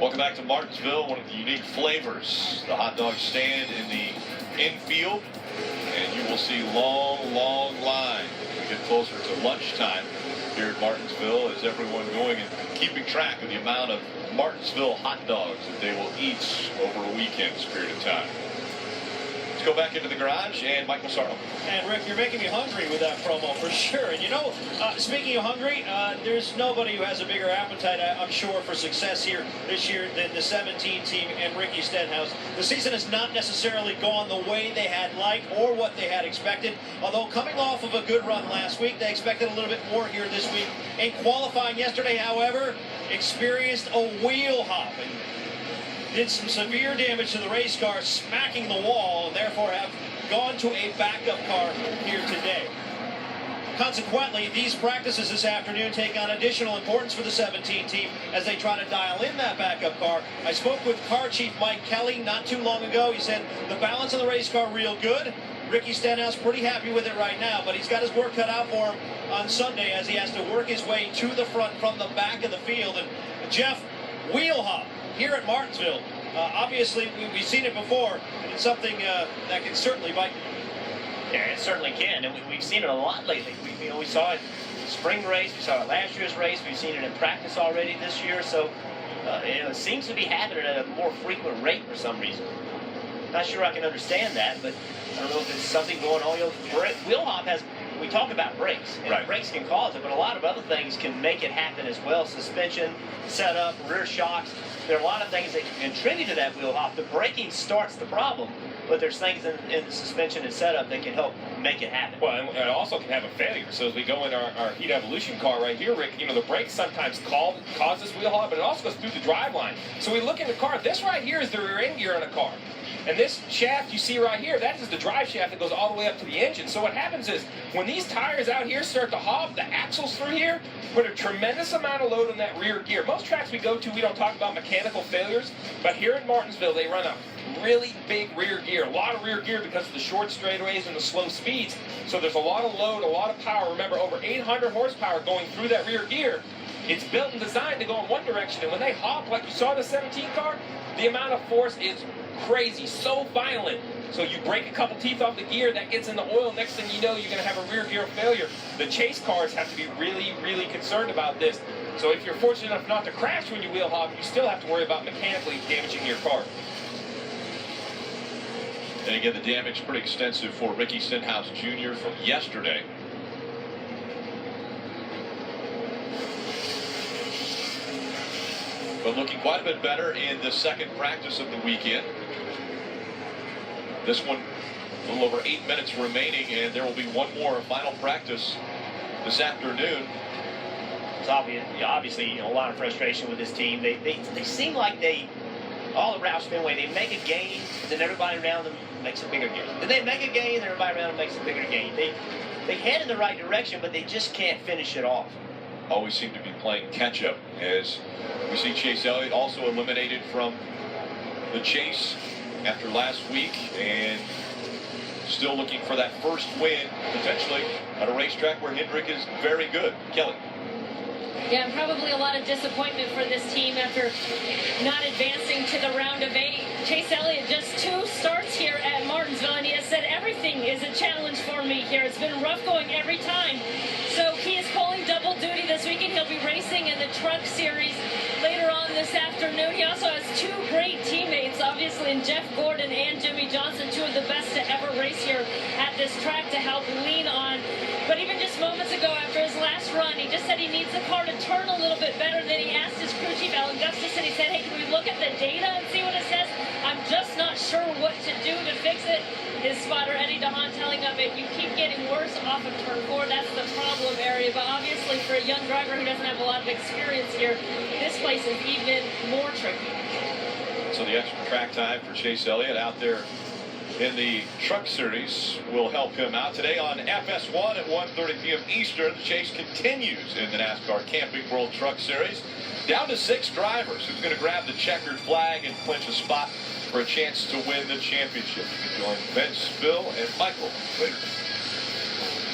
Welcome back to Martinsville, one of the unique flavors. The hot dog stand in the infield, and you will see long, long lines as we get closer to lunchtime here at Martinsville, as everyone going and keeping track of the amount of Martinsville hot dogs that they will eat over a weekend's period of time. Let's go back into the garage, and Mike Massaro. And Rick, you're making me hungry with that promo for sure. And you know, speaking of hungry, there's nobody who has a bigger appetite, I'm sure, for success here this year than the 17 team and Ricky Stenhouse. The season has not necessarily gone the way they had liked or what they had expected. Although coming off of a good run last week, they expected a little bit more here this week. In qualifying yesterday, however, experienced a wheel hop and did some severe damage to the race car, smacking the wall, and therefore have gone to a backup car here today. Consequently, these practices this afternoon take on additional importance for the 17 team as they try to dial in that backup car. I spoke with car chief Mike Kelly not too long ago. He said the balance of the race car real good. Ricky Stenhouse pretty happy with it right now, but he's got his work cut out for him on Sunday as he has to work his way to the front from the back of the field. And Jeff, wheel hop here at Martinsville. Obviously, we've seen it before, and it's something that can certainly bite you. Yeah, it certainly can, and we've seen it a lot lately. We saw it in the spring race, we saw it last year's race, we've seen it in practice already this year, so it seems to be happening at a more frequent rate for some reason. Not sure I can understand that, but I don't know if it's something going on. Wheel hop has, we talk about brakes, and right. Brakes can cause it, but a lot of other things can make it happen as well. Suspension, setup, rear shocks. There are a lot of things that contribute to that wheel hop. The braking starts the problem, but there's things in the suspension and setup that can help make it happen. Well, and it also can have a failure. So as we go in our Heat Evolution car right here, Rick, you know, the brakes sometimes cause this wheel hop, but it also goes through the drive line. So we look in the car. This right here is the rear end gear on a car. And this shaft you see right here, that is the drive shaft that goes all the way up to the engine. So what happens is, when these tires out here start to hop, the axles through here put a tremendous amount of load on that rear gear. Most tracks we go to, we don't talk about mechanical failures, but here in Martinsville, they run a really big rear gear. A lot of rear gear because of the short straightaways and the slow speeds. So there's a lot of load, a lot of power. Remember, over 800 horsepower going through that rear gear. It's built and designed to go in one direction, and when they hop, like you saw in the 17 car, the amount of force is crazy, so violent. So you break a couple teeth off the gear, that gets in the oil, next thing you know, you're going to have a rear gear failure. The chase cars have to be really, really concerned about this. So if you're fortunate enough not to crash when you wheel hop, you still have to worry about mechanically damaging your car. And again, the damage pretty extensive for Ricky Stenhouse Jr. from yesterday. But looking quite a bit better in the second practice of the weekend. This one, a little over 8 minutes remaining, and there will be one more final practice this afternoon. It's obviously a lot of frustration with this team. They seem like all around Fenway, they make a gain, then everybody around them makes a bigger gain. Then they make a gain, then everybody around them makes a bigger gain. They head in the right direction, but they just can't finish it off. Always seem to be playing catch-up, as we see Chase Elliott also eliminated from the chase after last week, and still looking for that first win, potentially, at a racetrack where Hendrick is very good. Kelly. Yeah, probably a lot of disappointment for this team after not advancing to the round of 8. Chase Elliott just 2 starts here at Martinsville, and he has said everything is a challenge for me here. It's been rough going every time. So he is pulling double duty this weekend. He'll be racing in the Truck Series later on this afternoon. He also has 2 great teammates, obviously, in Jeff Gordon and Jimmy Johnson, 2 of the best to ever race here at this track to help lean on. But even just moments ago after his last run, he just said he needs the car to turn a little bit better. Then he asked his crew chief, Alan Gustus, and he said, hey, can we look at the data and see what it says? I'm just not sure what to do to fix it. His spotter, Eddie DeHaan, telling him that you keep getting worse off of turn 4. That's the problem area. But obviously, for a young driver who doesn't have a lot of experience here, this place is even more tricky. So the extra track time for Chase Elliott out there in the Truck Series will help him out. Today on FS1 at 1:30 p.m. Eastern, the chase continues in the NASCAR Camping World Truck Series. Down to 6 drivers. Who's going to grab the checkered flag and clinch a spot for a chance to win the championship? You can join Vince, Phil, and Michael later.